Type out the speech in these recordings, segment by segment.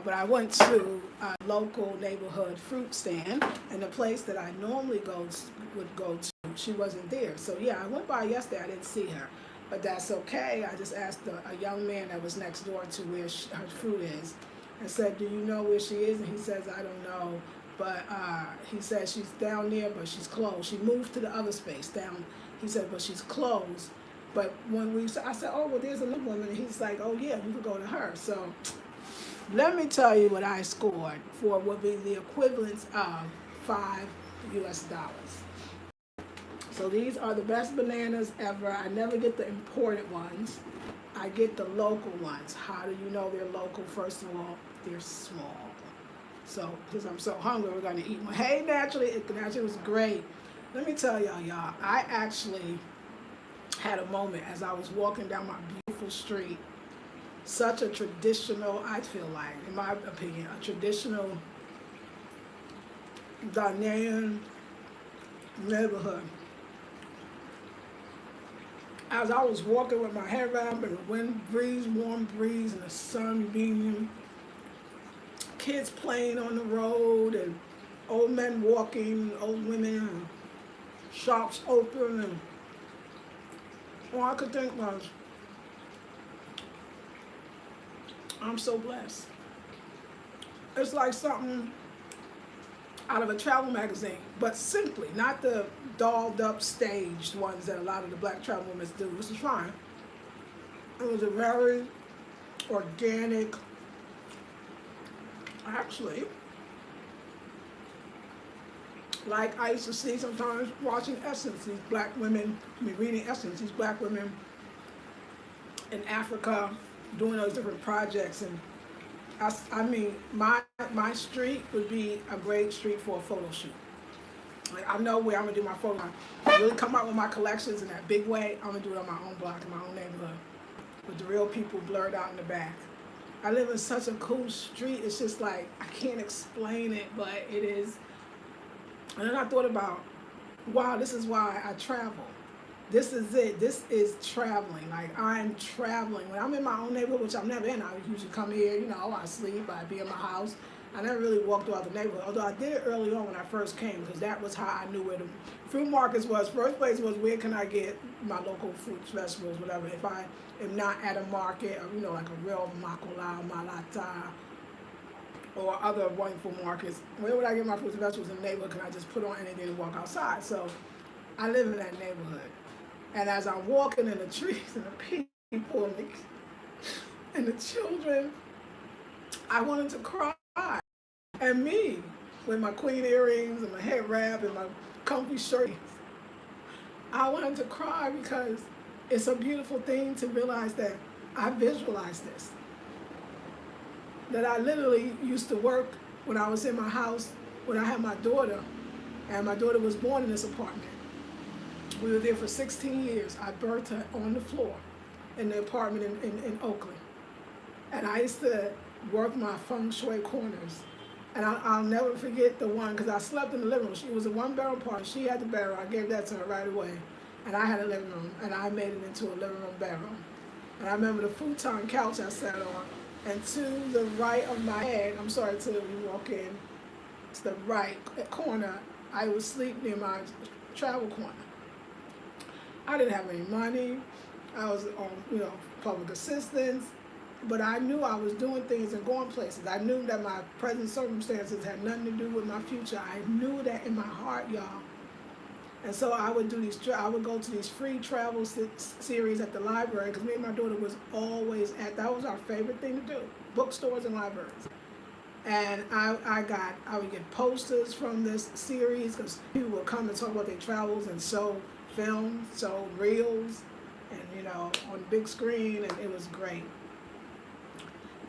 But I went to a local neighborhood fruit stand, and the place that I normally would go to, she wasn't there. So yeah, I went by yesterday. I didn't see her, but that's okay. I just asked a young man that was next door to where her fruit is, and said, "Do you know where she is?" And he says, "I don't know." But he says she's down there, but she's closed. She moved to the other space down. He said, but she's closed. But I said, oh, well, there's another woman. And he's like, oh, yeah, you could go to her. So let me tell you what I scored for what would be the equivalent of $5. So these are the best bananas ever. I never get the imported ones. I get the local ones. How do you know they're local? First of all, they're small. So, because I'm so hungry, we're going to eat one. Hey, Naturally was great. Let me tell y'all, I actually had a moment as I was walking down my beautiful street. Such a traditional, I feel like, in my opinion, a traditional Ghanaian neighborhood. As I was walking with my hair wrap and the warm breeze, and the sun beaming, kids playing on the road, and old men walking, old women, and shops open, and all I could think was, I'm so blessed. It's like something out of a travel magazine, but simply, not the dolled up staged ones that a lot of the black travel women do, which is fine. It was a very organic, actually, like I used to see sometimes watching Essence, these black women, reading Essence, these black women in Africa doing those different projects. And I mean, my street would be a great street for a photo shoot. Like, I know where I'm gonna do my photo. I really come out with my collections in that big way. I'm gonna do it on my own block, in my own neighborhood, with the real people blurred out in the back. I live in such a cool street. It's just like, I can't explain it, but it is. And then I thought about, wow, this is why I travel. This is it. This is traveling. Like, I'm traveling. When I'm in my own neighborhood, which I'm never in, I usually come here, I sleep, I'd be in my house. I never really walked throughout the neighborhood, although I did it early on when I first came, because that was how I knew where the fruit markets was. First place was, where can I get my local fruits, vegetables, whatever. If I am not at a market, or, like a real Makola, Malata, or other wonderful markets, where would I get my fruits and vegetables in the neighborhood? Can I just put on anything and walk outside? So I live in that neighborhood. And as I'm walking in the trees and the people and the children, I wanted to cry. And me, with my queen earrings and my head wrap and my comfy shirt, I wanted to cry, because it's a beautiful thing to realize that I visualized this. That I literally used to work when I was in my house, when I had my daughter, and my daughter was born in this apartment. We were there for 16 years. I birthed her on the floor in the apartment in Oakland. And I used to work my feng shui corners. And I'll never forget the one, because I slept in the living room. She was a one-bedroom apartment. She had the bedroom. I gave that to her right away. And I had a living room, and I made it into a living room bedroom. And I remember the futon couch I sat on. And to the right of my head, I'm sorry, till you walk in, to the right corner, I would sleep near my travel corner. I didn't have any money. I was on, public assistance, but I knew I was doing things and going places. I knew that my present circumstances had nothing to do with my future. I knew that in my heart, y'all. And so I would go to these free travel series at the library, because me and my daughter was always that was our favorite thing to do, bookstores and libraries. And I would get posters from this series, because people would come and talk about their travels and show films, show reels, and on the big screen, and it was great.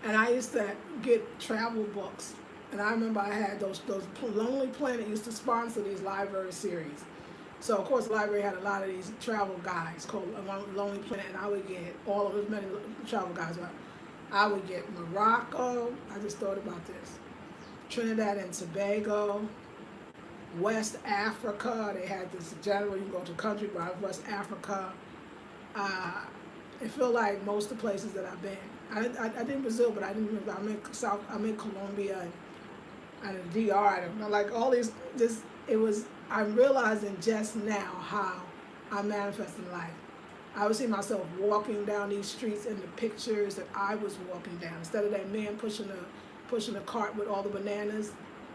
And I used to get travel books, and I remember I had those Lonely Planet used to sponsor these library series. So of course the library had a lot of these travel guides called Lonely Planet, and I would get all of as many travel guides. I would get Morocco. I just thought about this. Trinidad and Tobago, West Africa. They had this general, you can go to country by West Africa. It felt like most of the places that I've been. I did Brazil, but I didn't remember. I'm in Colombia and the DR. I don't know, like all these. Just it was. I'm realizing just now how I'm manifesting life. I would see myself walking down these streets in the pictures that I was walking down. Instead of that man pushing a cart with all the bananas,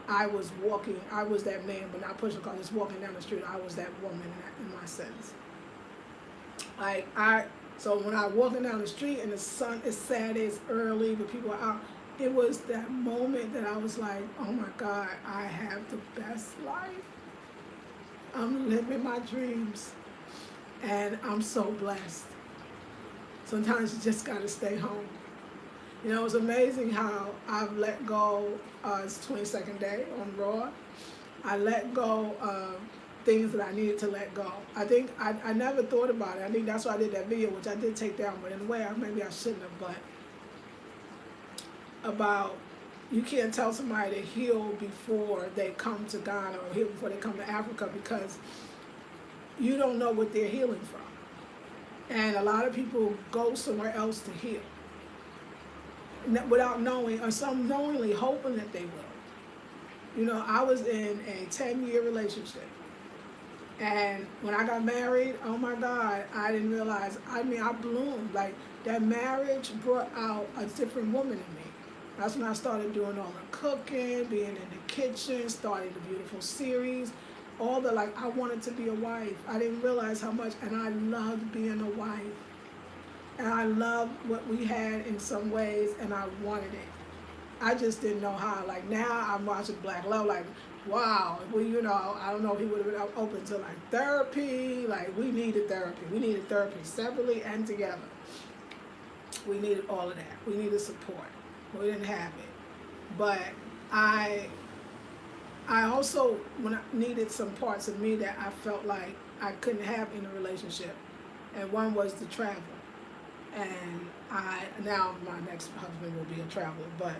I was walking. I was that man, but not pushing a cart, just walking down the street. I was that woman in my sense. So when I walking down the street and the sun is Saturday, it's early, but people are out. It was that moment that I was like, oh my God, I have the best life. I'm living my dreams, and I'm so blessed. Sometimes you just gotta stay home. You know, it's amazing how I've let go. It's 22nd day on Raw. I let go of things that I needed to let go. I think I never thought about it. I think that's why I did that video, which I did take down, but in a way, maybe I shouldn't have. But about you can't tell somebody to heal before they come to Ghana or heal before they come to Africa, because you don't know what they're healing from. And a lot of people go somewhere else to heal without knowing, or some knowingly hoping that they will. You know, I was in a 10-year relationship. And when I got married, oh my God, I didn't realize, I bloomed. Like, that marriage brought out a different woman in me. That's when I started doing all the cooking, being in the kitchen, starting the beautiful series, all the, like, I wanted to be a wife. I didn't realize how much, and I loved being a wife. And I loved what we had in some ways, and I wanted it. I just didn't know how. Like, now I'm watching Black Love, like, wow. Well, you know, I don't know if he would have been open to, like, therapy. Like, we needed therapy. We needed therapy separately and together. We needed all of that. We needed support. We didn't have it. But I also needed some parts of me that I felt like I couldn't have in a relationship. And one was to travel. And now my next husband will be a traveler. But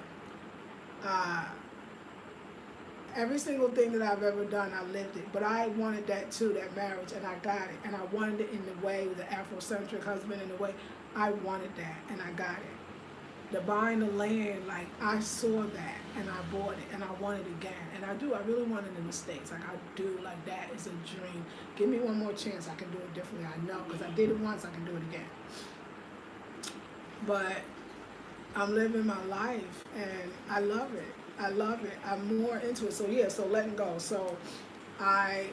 every single thing that I've ever done, I lived it. But I wanted that too, that marriage, and I got it. And I wanted it in the way, the Afrocentric husband, in the way I wanted that, and I got it. The buying the land, like, I saw that, and I bought it, and I want it again. And I really want it in the States. Like, I do, like, that is a dream. Give me one more chance, I can do it differently. I know, because I did it once, I can do it again. But I'm living my life, and I love it. I love it. I'm more into it. So, yeah, so letting go. So, I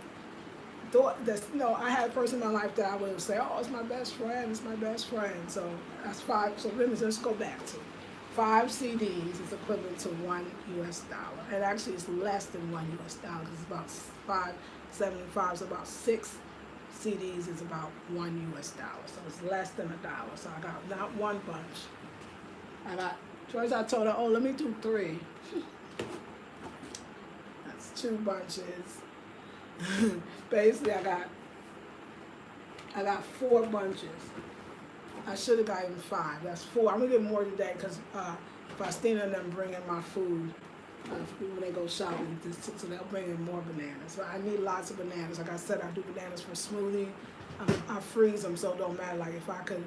thought that, you know, I had a person in my life that I would say, oh, it's my best friend, it's my best friend. So that's 5. So let me just go back to 5 CDs is equivalent to $1 US. And actually it's less than $1 US because it's about 5.75. So about 6 CDs is about $1 US. So it's less than $1. So I got not one bunch. First I told her, oh, let me do 3. That's 2 bunches. Basically, I got 4 bunches. I should have gotten 5. That's 4. I'm gonna get more today because Faustina and them bring in my food when they go shopping, so they'll bring in more bananas. So I need lots of bananas. Like I said, I do bananas for smoothie. I freeze them, so it don't matter. Like if I could,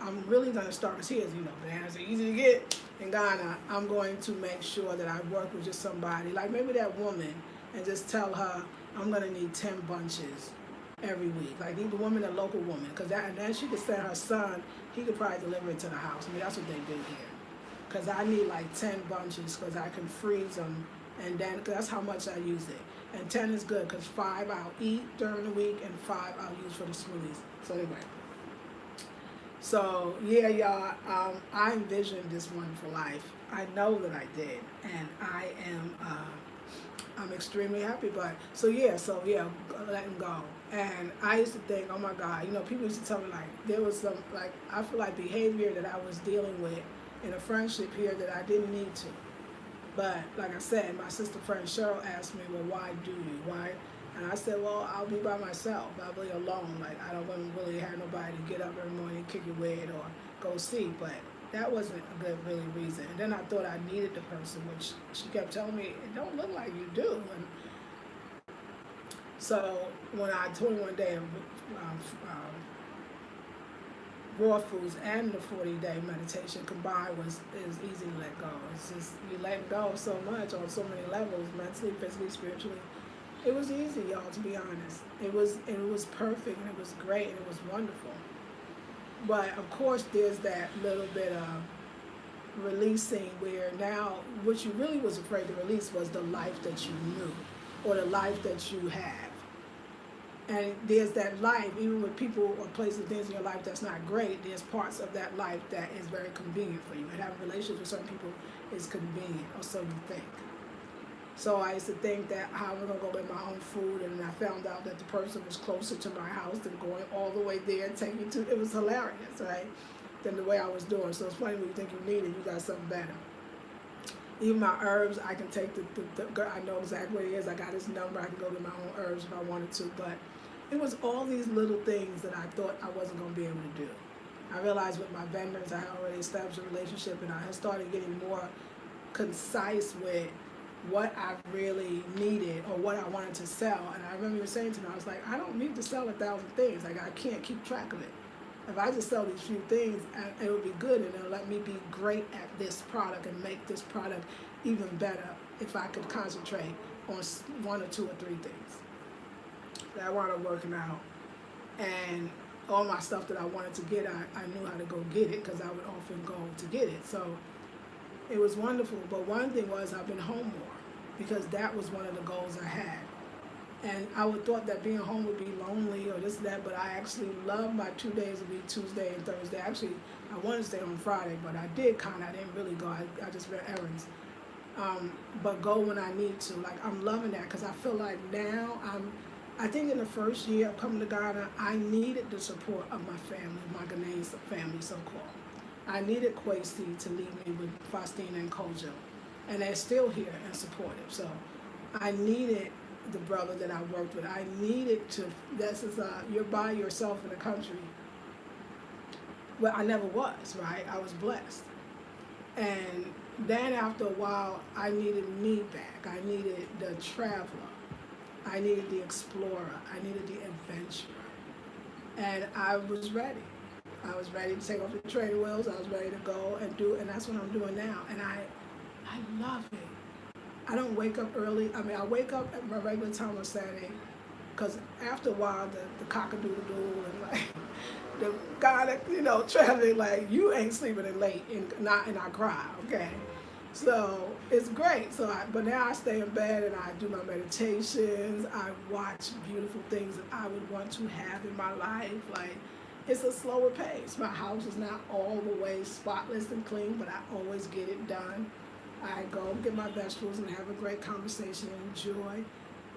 I'm really gonna start, because here's, you know, bananas are easy to get in Ghana. I'm going to make sure that I work with just somebody, like maybe that woman, and just tell her, I'm gonna need 10 bunches every week. Like the woman, a local woman, and then she could send her son. He could probably deliver it to the house. I mean, that's what they do here. Because I need like 10 bunches, because I can freeze them, and then cause that's how much I use it. And 10 is good, because 5 I'll eat during the week, and 5 I'll use for the smoothies. So anyway. So yeah, y'all. I envisioned this wonderful life. I know that I did, and I am. I'm extremely happy, but so yeah, letting go. And I used to think, oh my God, you know, people used to tell me like there was some, like, I feel like behavior that I was dealing with in a friendship here that I didn't need to. But like I said, my sister friend Cheryl asked me, well, why do you? Why? And I said, well, I'll be by myself. I'll be alone. Like, I don't want to really have nobody to get up every morning, kick it with, or go see. But that wasn't a good, really reason. And then I thought I needed the person, which she kept telling me, it don't look like you do. And so when I told her one day, raw foods and the 40-day meditation combined is easy to let go. It's just you let go so much on so many levels, mentally, physically, spiritually. It was easy, y'all, to be honest. It was perfect and it was great and it was wonderful. But of course there's that little bit of releasing where now what you really was afraid to release was the life that you knew or the life that you have. And there's that life, even with people or places, things in your life that's not great, there's parts of that life that is very convenient for you. And having relationships with certain people is convenient, or so you think. So I used to think that how am I going to go get my own food, and I found out that the person was closer to my house than going all the way there and taking to, it was hilarious, right? Than the way I was doing. So it's funny when you think you need it, you got something better. Even my herbs, I can take I know exactly what it is. I got his number. I can go to my own herbs if I wanted to. But it was all these little things that I thought I wasn't going to be able to do. I realized with my vendors, I had already established a relationship, and I had started getting more concise with what I really needed or what I wanted to sell. And I remember you saying to me, I was like, I don't need to sell 1,000 things. Like, I can't keep track of it. If I just sell these few things, it would be good, and it'll let me be great at this product and make this product even better if I could concentrate on 1 or 2 or 3 things that I wound up working out. And all my stuff that I wanted to get, I knew how to go get it because I would often go to get it. So it was wonderful. But one thing was I've been home more because that was one of the goals I had. And I would thought that being home would be lonely or this and that, but I actually love my 2 days a week, Tuesday and Thursday. Actually, I wanted to stay on Friday, but I did I didn't really go. I just ran errands. But go when I need to. Like, I'm loving that because I feel like now I think in the first year of coming to Ghana, I needed the support of my family, my Ghanaian family, so-called. I needed Kwesi to leave me with Faustina and Kojo. And they're still here and supportive. So I needed the brother that I worked with. I needed to, you're by yourself in the country. Well, I never was, right? I was blessed. And then after a while, I needed me back. I needed the traveler. I needed the explorer. I needed the adventurer. And I was ready. I was ready to take off the training wheels. I was ready to go and do it. And that's what I'm doing now. And I love it. I don't wake up early. I mean, I wake up at my regular time on Saturday because after a while, the cock-a-doodle-doo and like the guy that, traveling, like, you ain't sleeping in late and I cry, okay? So it's great. But now I stay in bed and I do my meditations. I watch beautiful things that I would want to have in my life. Like, it's a slower pace. My house is not all the way spotless and clean, but I always get it done. I go get my vegetables and have a great conversation and enjoy.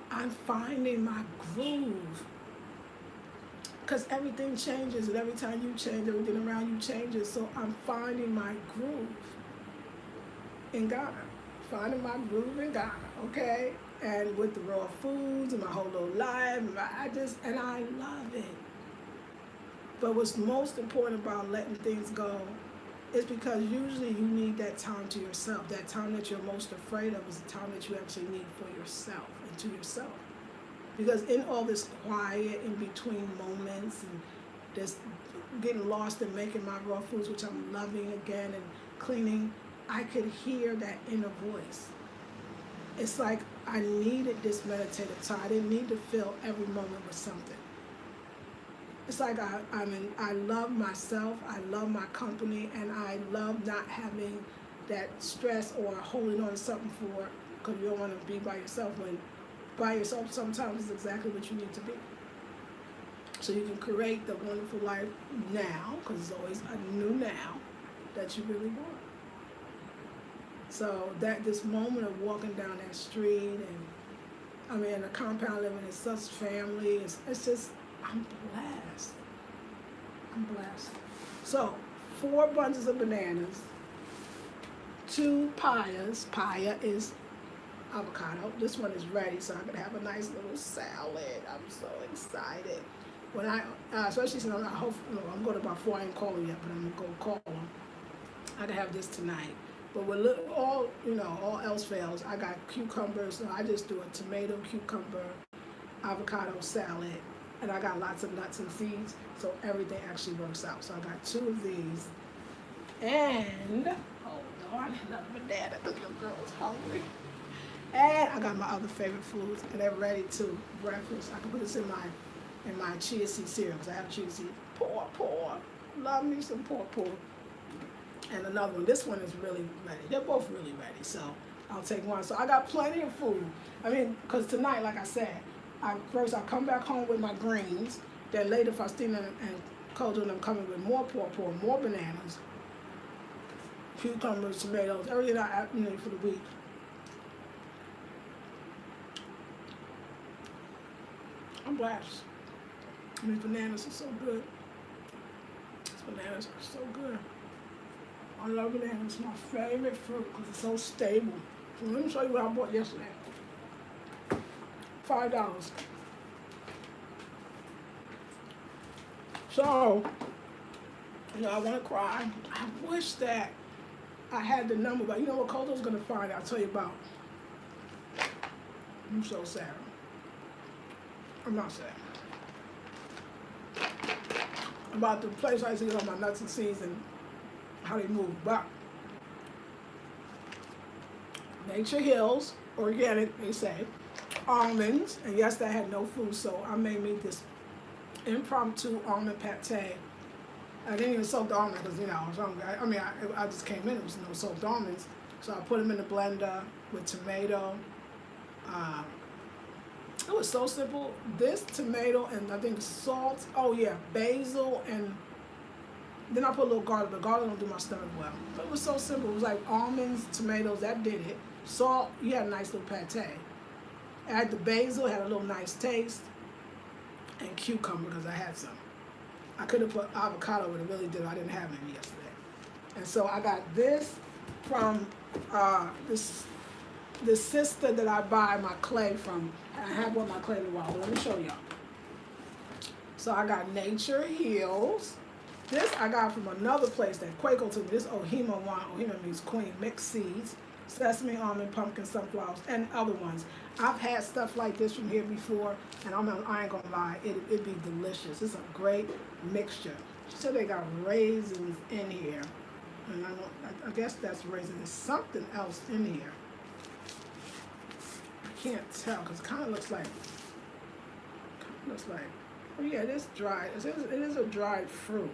I'm finding my groove. Because everything changes, and every time you change, everything around you changes. So I'm finding my groove in Ghana. Finding my groove in Ghana, okay? And with the raw foods and my whole little life, and I love it. But what's most important about letting things go is because usually you need that time to yourself. That time that you're most afraid of is the time that you actually need for yourself and to yourself. Because in all this quiet in between moments and just getting lost in making my raw foods, which I'm loving again, and cleaning, I could hear that inner voice. It's like I needed this meditative time. I didn't need to fill every moment with something. It's like I love myself, I love my company, and I love not having that stress or holding on to something because you don't want to be by yourself, when by yourself sometimes is exactly what you need to be. So you can create the wonderful life now, because it's always a new now that you really want. So this moment of walking down that street, and the compound living in such family, it's just, I'm blessed. So, 4 bunches of bananas, 2 payas. Paya is avocado. This one is ready, so I can have a nice little salad. I'm so excited. When especially since I'm going to about 4, I ain't calling yet, but I'm going to call them. I can have this tonight. But with all else fails, I got cucumbers. So I just do a tomato, cucumber, avocado salad. and I got lots of nuts and seeds, so everything actually works out. So I got 2 of these, and hold on, another banana because your girl's hungry. And I got my other favorite foods, and they're ready to breakfast. I can put this in my chia seed cereal because I have chia seed. Poor. Love me some poor. And another one. This one is really ready. They're both really ready, so I'll take one. So I got plenty of food. I mean, because tonight, like I said, first I come back home with my greens. Then later, Faustina and Kojo and I'm coming with more poor, more bananas, cucumbers, tomatoes, everything I need for the week. I'm blessed. These bananas are so good. These bananas are so good. I love bananas. It's my favorite fruit because it's so stable. So let me show you what I bought yesterday. $5. So, I want to cry. I wish that I had the number, but you know what Kojo's going to find? I'll tell you about. I'm so sad. I'm not sad. About the place I used to get all my nuts and seeds and how they move. But Nature Hills, organic, they say, almonds, and yes, that had no food, so I made me this impromptu almond pate. I didn't even soak the almonds because, I was hungry. I just came in, it was no soaked almonds, so I put them in the blender with tomato. It was so simple. This tomato and I think salt, basil, and then I put a little garlic, but garlic don't do my stomach well. But it was so simple. It was like almonds, tomatoes, that did it. Salt, you had a nice little pate. Add the basil, had a little nice taste, and cucumber because I had some. I could have put avocado, but it really did. I didn't have any yesterday. And so I got this from this sister that I buy my clay from. I haven't bought my clay in a while, but let me show y'all. So I got Nature Hills. This I got from another place that Quaco took me. This Ohima one. Ohima means queen. Mixed seeds. Sesame, almond, pumpkin, sunflowers, and other ones. I've had stuff like this from here before, and I ain't gonna lie, it'd be delicious. It's a great mixture. She said they got raisins in here, and I guess that's raisins. There's something else in here. I can't tell because it kind of looks like. Oh yeah, it is dried. It is a dried fruit.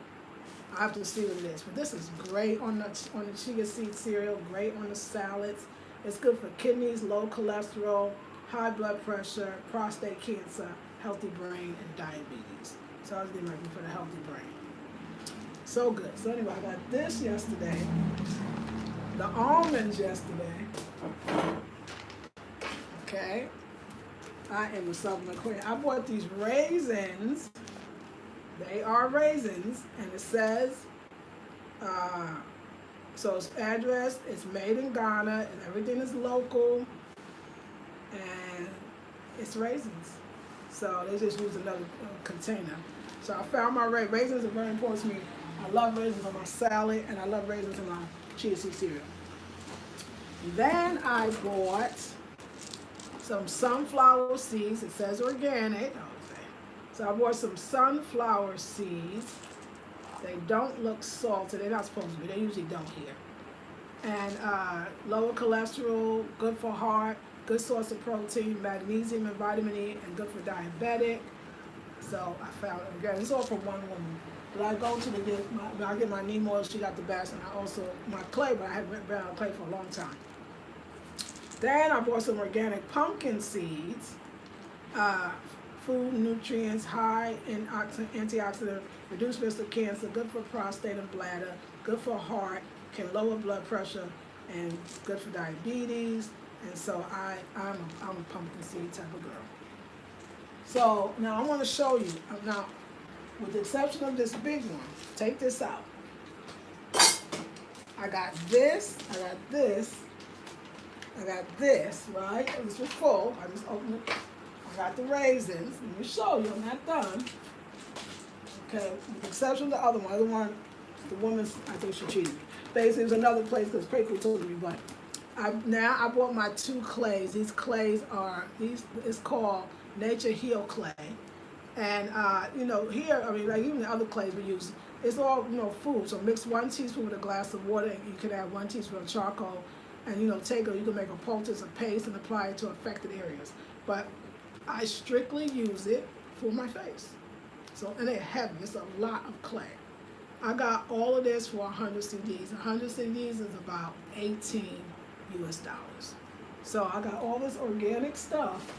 I have to see what it is, but this is great on the chia seed cereal, great on the salads. It's good for kidneys, low cholesterol, high blood pressure, prostate cancer, healthy brain, and diabetes. So I was getting ready for the healthy brain. So good. So anyway, I got this yesterday, the almonds yesterday. Okay, I am a Southern queen. I bought these raisins. They are raisins, and it says, so it's addressed, it's made in Ghana, and everything is local, and it's raisins. So they just use another container. So I found my raisins are very important to me. I love raisins on my salad, and I love raisins in my chia seed cereal. Then I bought some sunflower seeds. It says organic. So I bought some sunflower seeds. They don't look salted. They're not supposed to be. They usually don't here. And lower cholesterol, good for heart, good source of protein, magnesium and vitamin E, and good for diabetic. So I found it again. It's all from one woman. But I go to when I get my neem oil, she got the best, and I also my clay, but I haven't been on clay for a long time. Then I bought some organic pumpkin seeds. Food nutrients, high in antioxidant, reduce risk of cancer, good for prostate and bladder, good for heart, can lower blood pressure, and good for diabetes. And so I'm a pumpkin seed type of girl. So now I want to show you. Now, with the exception of this big one, take this out. I got this, right? This was full. I just opened it. I got the raisins. Let me show you. I'm not done. Okay, with the exception of the other one. The other one, the woman's, I think she cheated me. Basically, it was another place because Quaker told me, but I bought my 2 clays. These clays are, it's called Nature Heal Clay. And you know, here, I mean, like even the other clays we use, it's all, you know, food. So mix 1 teaspoon with a glass of water, and you can add 1 teaspoon of charcoal, and you know, you can make a poultice of paste and apply it to affected areas. But I strictly use it for my face. So, and they're heavy. It's a lot of clay. I got all of this for 100 CDs. 100 CDs is about 18 US dollars. So I got all this organic stuff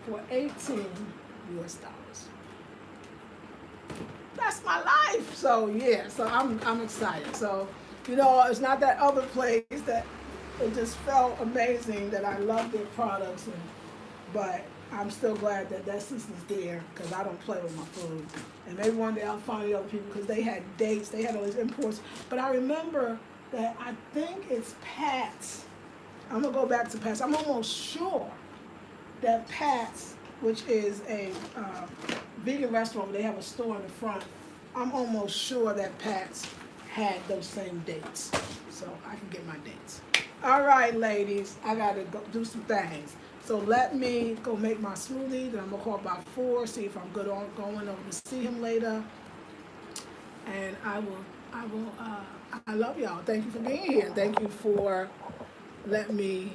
for 18 US dollars. That's my life. So yeah, so I'm excited. So, you know, it's not that other place that it just felt amazing that I love their products, but I'm still glad that that system's there because I don't play with my food. And maybe one day I'll find the other people because they had dates, they had all these imports. But I remember that I think it's Pat's. I'm gonna go back to Pat's. I'm almost sure that Pat's, which is a vegan restaurant, they have a store in the front. I'm almost sure that Pat's had those same dates. So I can get my dates. All right, ladies, I gotta go do some things. So let me go make my smoothie. Then I'm gonna call about 4, see if I'm good on going over to see him later. And I love y'all. Thank you for being here. Thank you for letting me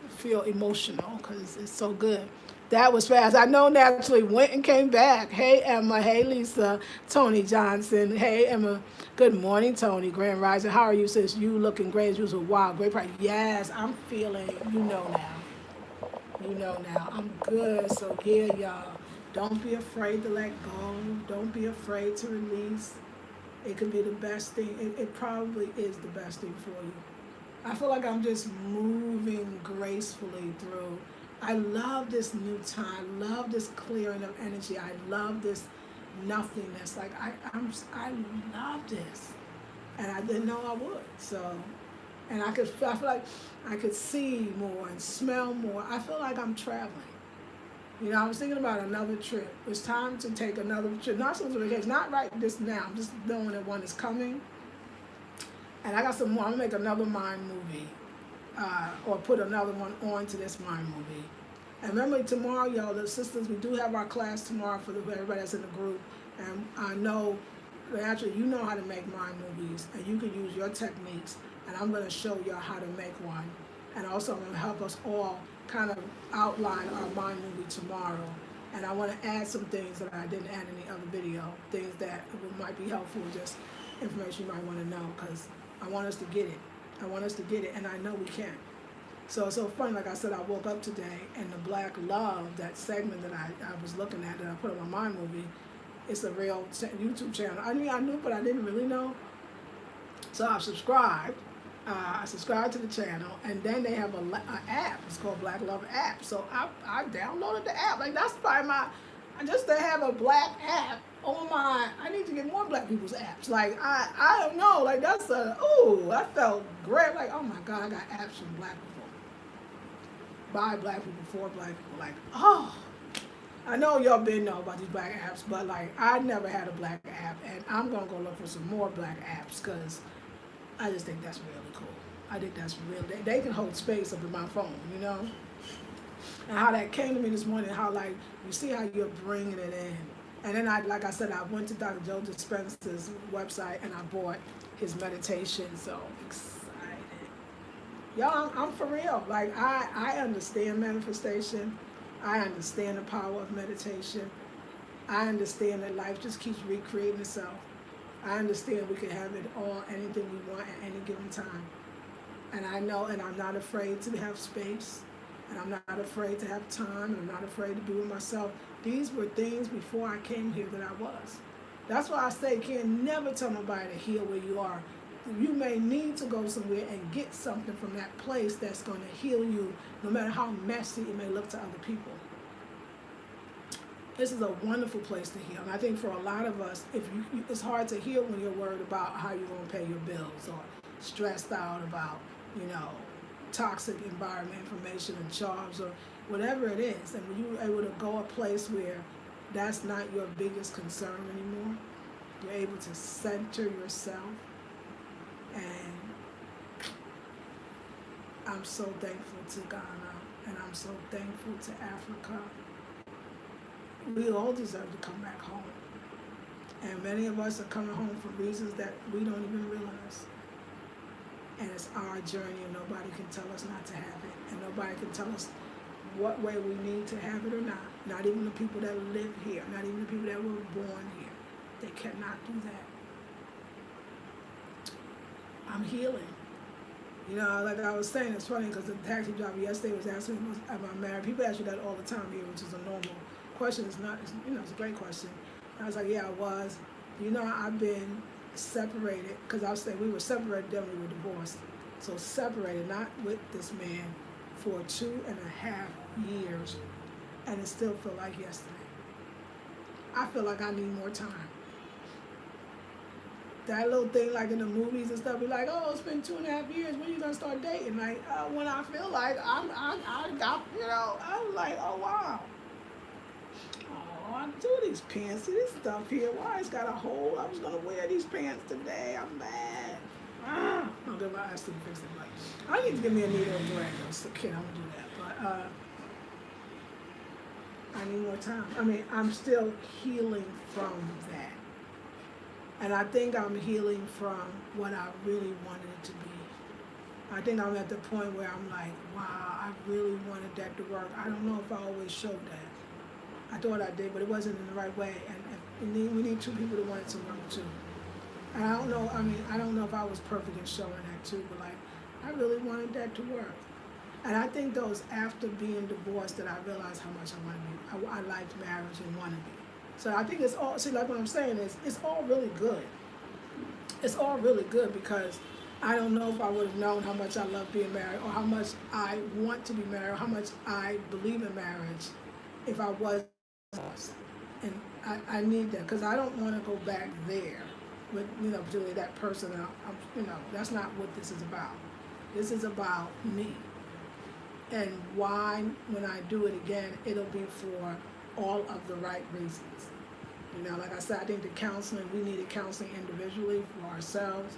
feel emotional because it's so good. That was fast. I know Naturally went and came back. Hey, Emma. Hey, Lisa. Tony Johnson. Hey, Emma. Good morning, Tony. Grand Rising. How are you, sis? You looking great. You was a wild, great price. Yes, I'm feeling, you know now. You know now. I'm good. So here, y'all. Don't be afraid to let go. Don't be afraid to release. It could be the best thing. It probably is the best thing for you. I feel like I'm just moving gracefully through. I love this new time. I love this clearing of energy. I love this nothingness. Like I love this, and I didn't know I would. So, and I feel like I could see more and smell more. I feel like I'm traveling. You know, I was thinking about another trip. It's time to take another trip. Not so vacation. Not right this now. I'm just knowing that one is coming. And I got some more. I'm gonna make another mind movie. Or put another one on to this mind movie. And remember tomorrow, y'all, the sisters, we do have our class tomorrow for everybody that's in the group. And I know, actually, you know how to make mind movies, and you can use your techniques. And I'm going to show y'all how to make one. And also, I'm going to help us all kind of outline our mind movie tomorrow. And I want to add some things that I didn't add in the other video, things that might be helpful, just information you might want to know, because I want us to get it. I want us to get it, and I know we can. So it's so funny, like I said, I woke up today, and the Black Love, that segment that I was looking at, that I put on my mind movie, it's a real YouTube channel. I knew, but I didn't really know. So I subscribed. I subscribed to the channel, and then they have an app. It's called Black Love app. So I downloaded the app. Like, that's probably just to have a black app on I need to get more black people's apps. Like, I don't know, like I felt great. Like, oh my God, I got apps from black people. By black people, for black people. Like, oh, I know y'all been know about these black apps, but like, I never had a black app, and I'm gonna go look for some more black apps, because I just think that's really cool. I think that's real. They can hold space up in my phone, you know? And how that came to me this morning, how like, you see how you're bringing it in. And then like I said, I went to Dr. Joe Dispenza's website and I bought his meditation. So excited. Y'all, I'm for real. Like, I understand manifestation. I understand the power of meditation. I understand that life just keeps recreating itself. I understand we can have it all, anything we want at any given time. And I know, and I'm not afraid to have space. And I'm not afraid to have time, and I'm not afraid to be with myself. These were things before I came here that I was. That's why I say you can't never tell nobody to heal where you are. You may need to go somewhere and get something from that place that's going to heal you, no matter how messy it may look to other people. This is a wonderful place to heal. And I think for a lot of us, it's hard to heal when you're worried about how you're going to pay your bills, or stressed out about, toxic environment, information and jobs, or whatever it is. And when you're able to go a place where that's not your biggest concern anymore, you're able to center yourself. And I'm so thankful to Ghana, and I'm so thankful to Africa. we all deserve to come back home. And many of us are coming home for reasons that we don't even realize. And it's our journey, and nobody can tell us not to have it. And nobody can tell us what way we need to have it or not. Not even the people that live here, not even the people that were born here. They cannot do that. I'm healing. You know, like I was saying, it's funny because the taxi driver yesterday was asking me, am I married? People ask you that all the time here, which is a normal question. It's not, it's a great question. And I was like, yeah, I was. You know, I've been separated, because I was saying we were separated, then we were divorced. So separated, not with this man, for 2.5 years, and it still feel like yesterday. I feel like I need more time. That little thing like in the movies and stuff, be like, oh, it's been 2.5 years, when are you gonna start dating? Like, when I feel like I got, I'm like, oh wow. Oh, I do these pants, see this stuff here, why it's got a hole? I was gonna wear these pants today, I'm mad. I'll get my ass to fix it, but I need to give me a needle and thread. As a kid, I'm gonna do that, but I need more time. I mean, I'm still healing from that. And I think I'm healing from what I really wanted it to be. I think I'm at the point where I'm like, wow, I really wanted that to work. I don't know if I always showed that. I thought I did, but it wasn't in the right way. And we need two people to want it to work too. And I don't know, I don't know if I was perfect in showing that too, but like, I really wanted that to work. And I think those after being divorced that I realized how much I wanted to be. I liked marriage and wanted to be. So I think it's all, see, like what I'm saying is, it's all really good. It's all really good because I don't know if I would have known how much I love being married or how much I want to be married or how much I believe in marriage if I was divorced. And I need that because I don't want to go back there with, particularly that person. That's not what this is about. This is about me. And why, when I do it again, it'll be for all of the right reasons. Like I said, I think the counseling, we needed counseling individually for ourselves,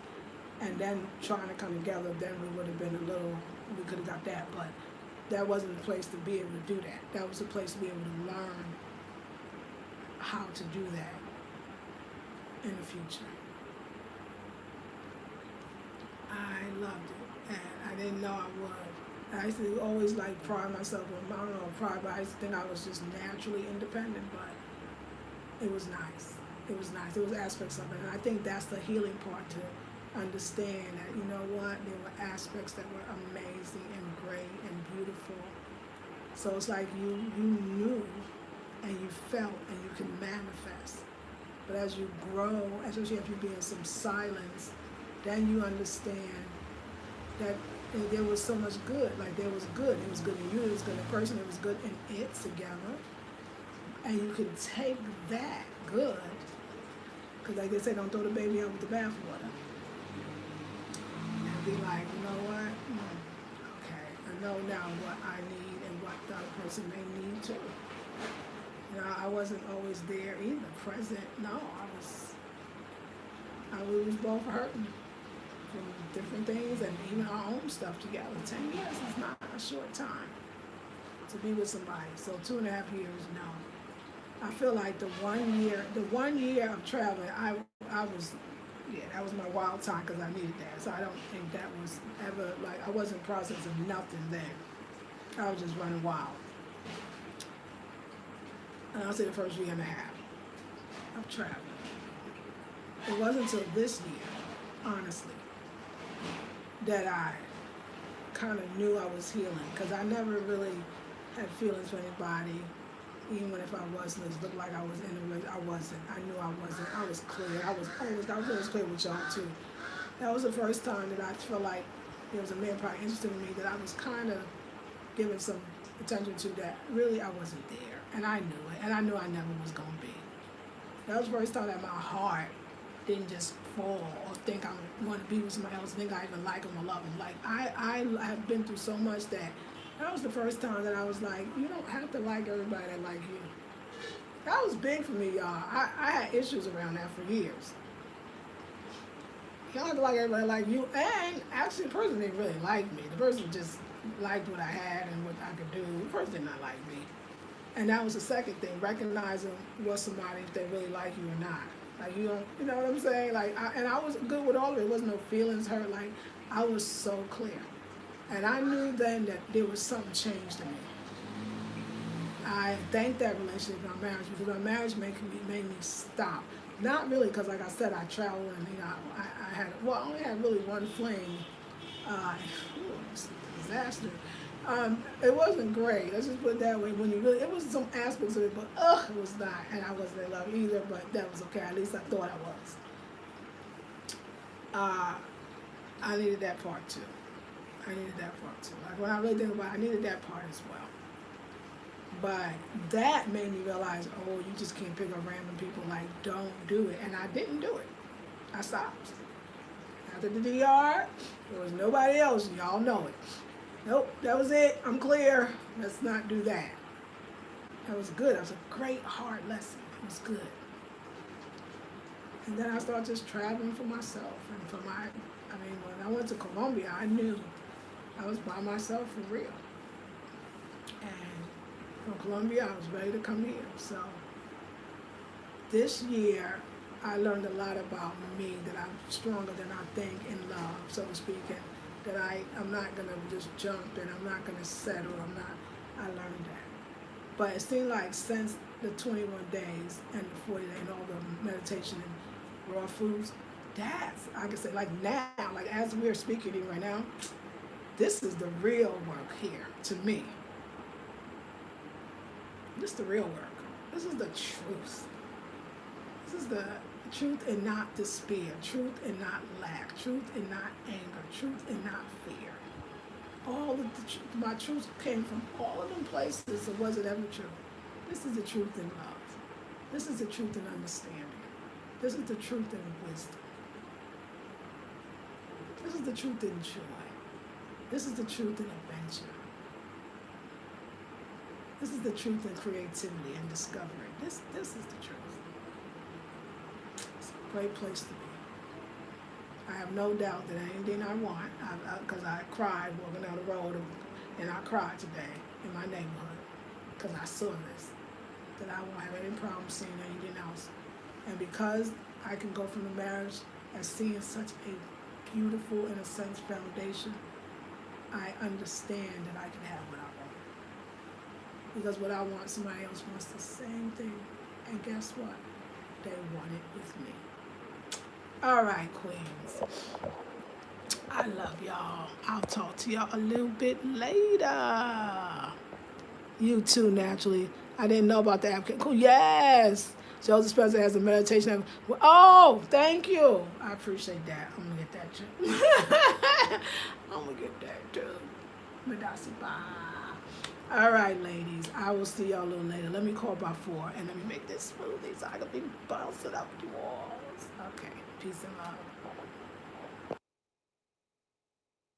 and then trying to come together, then we would have been we could have got that, but that wasn't the place to be able to do that. That was the place to be able to learn how to do that in the future. I loved it, and I didn't know I would. I used to always pride myself on, I don't know, pride, but I used to think I was just naturally independent, but it was nice. It was nice. There was aspects of it, and I think that's the healing part, to understand that, you know what, there were aspects that were amazing and great and beautiful. So it's like you knew and you felt and you can manifest. But as you grow, especially if you be in some silence, then you understand that there was so much good. Like there was good. It was good in you, it was good in the person, it was good in it together. And you could take that good, because like they say, don't throw the baby out with the bathwater. And be like, you know what? Okay, I know now what I need and what the other person may need too. I wasn't always there either, present. No, we was both hurting from different things and even our own stuff together. 10 years is not a short time to be with somebody. So 2.5 years, no. I feel like the 1 year of traveling, I was, that was my wild time because I needed that. So I don't think that was ever, I wasn't processing nothing then. I was just running wild. And I'll say the first 1.5 years of traveling. It wasn't until this year, honestly, that I kind of knew I was healing, because I never really had feelings for anybody. Even if I wasn't, it looked like I was in a relationship. I wasn't. I knew I wasn't. I was clear. I was always clear with y'all too. That was the first time that I felt like there was a man probably interested in me that I was kind of giving some attention to, that really I wasn't there. And I knew it. And I knew I never was going to be. That was the first time that my heart didn't just fall or think I want to be with somebody else, think I even like them or love them. Like, I have been through so much that was the first time that I was like, you don't have to like everybody that like you. That was big for me, y'all. I had issues around that for years. You don't have to like everybody like you. And actually, the person didn't really like me. The person just liked what I had and what I could do. The person did not like me. And that was the second thing, recognizing what somebody, if they really like you or not. Like you don't, you know what I'm saying? Like, and I was good with all of it. There was no feelings hurt. Like, I was so clear. And I knew then that there was something changed in me. I thanked that relationship, my marriage, because my marriage made me stop. Not really, because like I said, I traveled and I had, well, I only had really one fling. It was a disaster. It wasn't great. Let's just put it that way. When you really, it was some aspects of it, but it was not, and I wasn't in love either. But that was okay. At least I thought I was. I needed that part too. Like when I really think about it, I needed that part as well. But that made me realize, oh, you just can't pick up random people. Like, don't do it. And I didn't do it. I stopped. After the DR, there was nobody else. Y'all know it. Nope, that was it. I'm clear. Let's not do that. That was good. That was a great hard lesson. It was good. And then I started just traveling for myself and for my, when I went to Colombia, I knew I was by myself for real. And from Colombia, I was ready to come here. So this year, I learned a lot about me, that I'm stronger than I think in love, so to speak, and that I'm not going to just jump and I'm not going to settle. I learned that. But it seemed like since the 21 days and the 40 days and all the meditation and raw foods, that's, I can say, like now, like as we're speaking even right now, this is the real work here to me. This is the real work. This is the truth. This is the truth and not despair, truth and not lack, truth and not anger, truth and not fear. All of my truth came from all of them places, so was it ever true? This is the truth in love. This is the truth in understanding. This is the truth in wisdom. This is the truth in joy. This is the truth in adventure. This is the truth in creativity and discovery. This is the truth. It's a great place to be. I have no doubt that anything I want, because I cried walking down the road, and I cried today in my neighborhood, because I saw this, that I won't have any problem seeing anything else. And because I can go from the marriage as seeing such a beautiful, in a sense, foundation, I understand that I can have what I want. Because what I want, somebody else wants the same thing. And guess what? They want it with me. All right, queens. I love y'all. I'll talk to y'all a little bit later. You too, naturally. I didn't know about the application. Cool. Yes. Joseph Spencer has a meditation. Oh, thank you. I appreciate that. I'm going to get that too. I'm going to get that too. Medasi ba. All right, ladies. I will see y'all a little later. Let me call by 4 and let me make this smoothie so I can be bouncing up the walls. Okay. Peace and love.